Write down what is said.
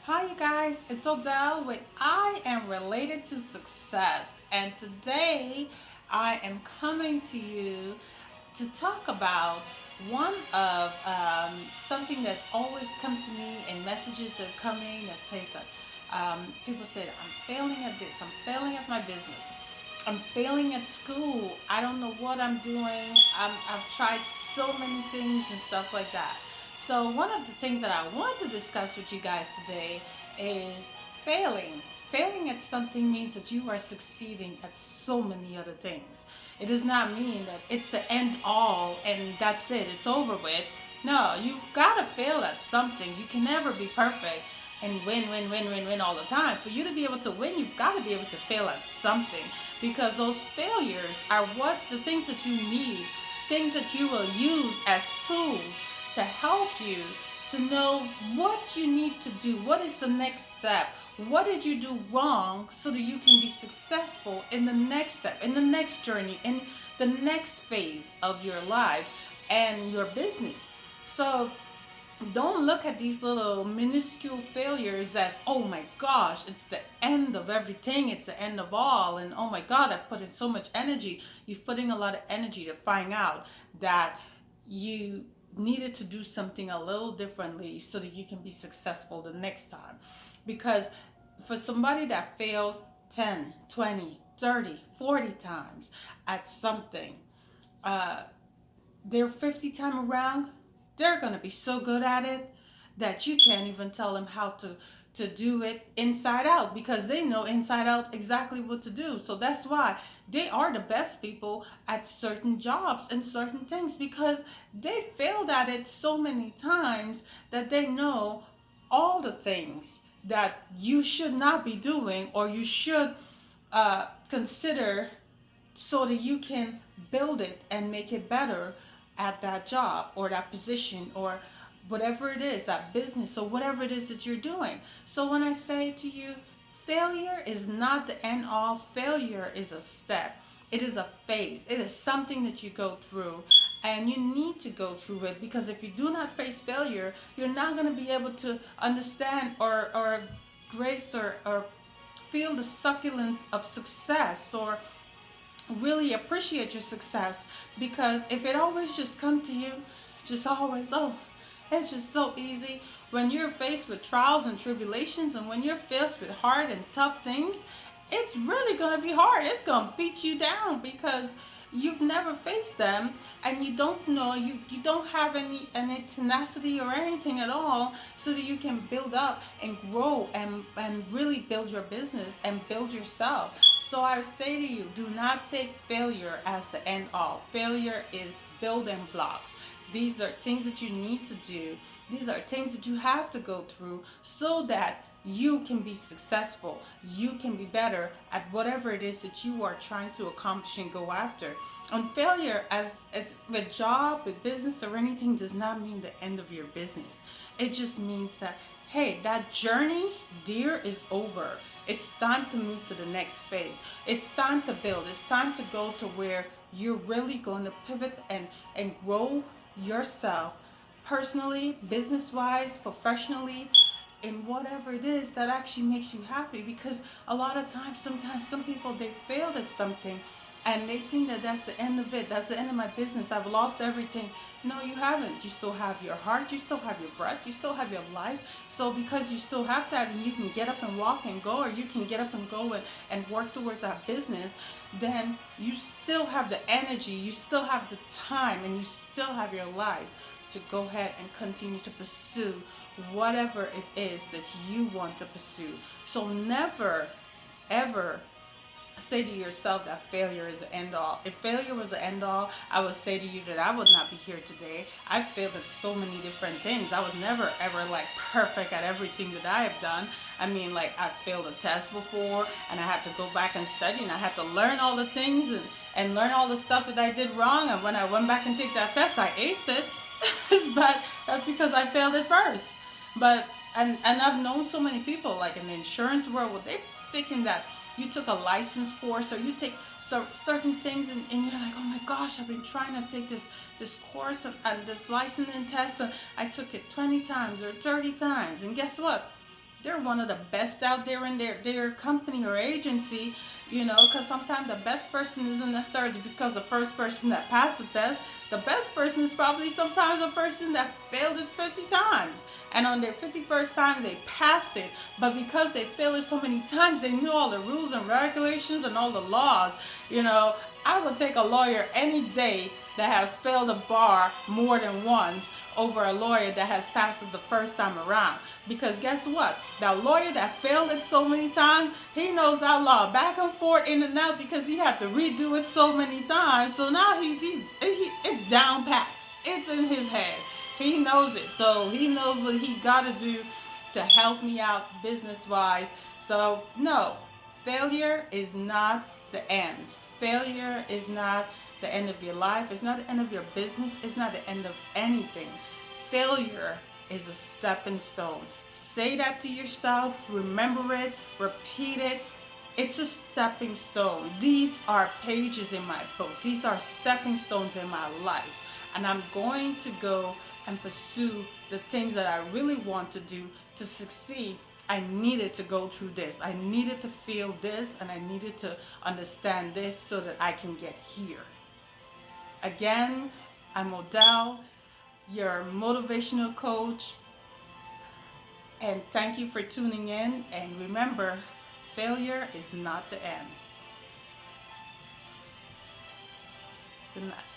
Hi, you guys. It's Odell with I Am Related to Success. And today I am coming to you to talk about one of something that's always come to me in messages that are coming that says that people say that I'm failing at this, I'm failing at my business, I'm failing at school, I don't know what I'm doing, I've tried so many things and stuff like that. So, one of the things that I want to discuss with you guys today is failing. Failing at something means that you are succeeding at so many other things. It does not mean that it's the end all and that's it, it's over with. No, you've got to fail at something. You can never be perfect and win all the time. For you to be able to win, you've got to be able to fail at something because those failures are what the things that you need, things that you will use as tools to help you to know what you need to do. What is the next step? What did you do wrong so that you can be successful in the next step, in the next journey, in the next phase of your life and your business? So don't look at these little minuscule failures as, oh my gosh, it's the end of everything, it's the end of all, and oh my god, I've put in so much energy. You've put in a lot of energy to find out that you needed to do something a little differently so that you can be successful the next time. Because for somebody that fails 10, 20, 30, 40 times at something, uh, their 50 time around, they're going to be so good at it that you can't even tell them how to do it inside out because they know inside out exactly what to do. So that's why they are the best people at certain jobs and certain things because they failed at it so many times that they know all the things that you should not be doing or you should consider so that you can build it and make it better at that job or that position or whatever it is, that business or whatever it is that you're doing. So when I say to you, failure is not the end all, failure is a step. It is a phase. It is something that you go through and you need to go through it because if you do not face failure, you're not going to be able to understand or grace or feel the succulence of success or really appreciate your success because if it always just come to you just always, oh, it's just so easy when you're faced with trials and tribulations and when you're faced with hard and tough things, it's really going to be hard. It's going to beat you down because you've never faced them and you don't know, you don't have any tenacity or anything at all so that you can build up and grow and really build your business and build yourself. So I say to you, do not take failure as the end all. Failure is building blocks. These are things that you need to do. These are things that you have to go through so that you can be successful. You can be better at whatever it is that you are trying to accomplish and go after. And failure, as it's with job, with business, or anything, does not mean the end of your business. It just means that, hey, that journey, dear, is over. It's time to move to the next phase. It's time to build. It's time to go to where you're really going to pivot and grow yourself personally, business wise, professionally, in whatever it is that actually makes you happy. Because a lot of times, sometimes some people they failed at something and they think that that's the end of it. That's the end of my business. I've lost everything. No, you haven't. You still have your heart. You still have your breath. You still have your life. So because you still have that and you can get up and walk and go, or you can get up and go and work towards that business, then you still have the energy. You still have the time and you still have your life to go ahead and continue to pursue whatever it is that you want to pursue. So never, ever say to yourself that failure is the end all. If failure was the end all, I would say to you that I would not be here today. I failed at so many different things. I was never ever like perfect at everything that I have done. I mean, like I failed a test before and I had to go back and study and I had to learn all the things and learn all the stuff that I did wrong. And when I went back and take that test, I aced it. But that's because I failed it first. But and I've known so many people like in the insurance world where they've taken that you took a license course or you take certain things and you're like, oh my gosh, I've been trying to take this course and this licensing test and I took it 20 times or 30 times and guess what, they're one of the best out there in their company or agency, you know, because sometimes the best person isn't necessarily because the first person that passed the test. The best person is probably sometimes a person that failed it 50 times. And on their 51st time, they passed it. But because they failed it so many times, they knew all the rules and regulations and all the laws. You know, I would take a lawyer any day that has failed a bar more than once over a lawyer that has passed it the first time around. Because guess what? That lawyer that failed it so many times, he knows that law back and forth, in and out, because he had to redo it so many times. So now it's down pat. It's in his head. He knows it. So he knows what he got to do to help me out business wise. So no, failure is not the end. Failure is not the end of your life. It's not the end of your business. It's not the end of anything. Failure is a stepping stone. Say that to yourself. Remember it. Repeat it. It's a stepping stone. These are pages in my book. These are stepping stones in my life. And I'm going to go and pursue the things that I really want to do to succeed. I needed to go through this. I needed to feel this, and I needed to understand this so that I can get here. Again, I'm Odell, your motivational coach, and thank you for tuning in. And remember, failure is not the end. Good night.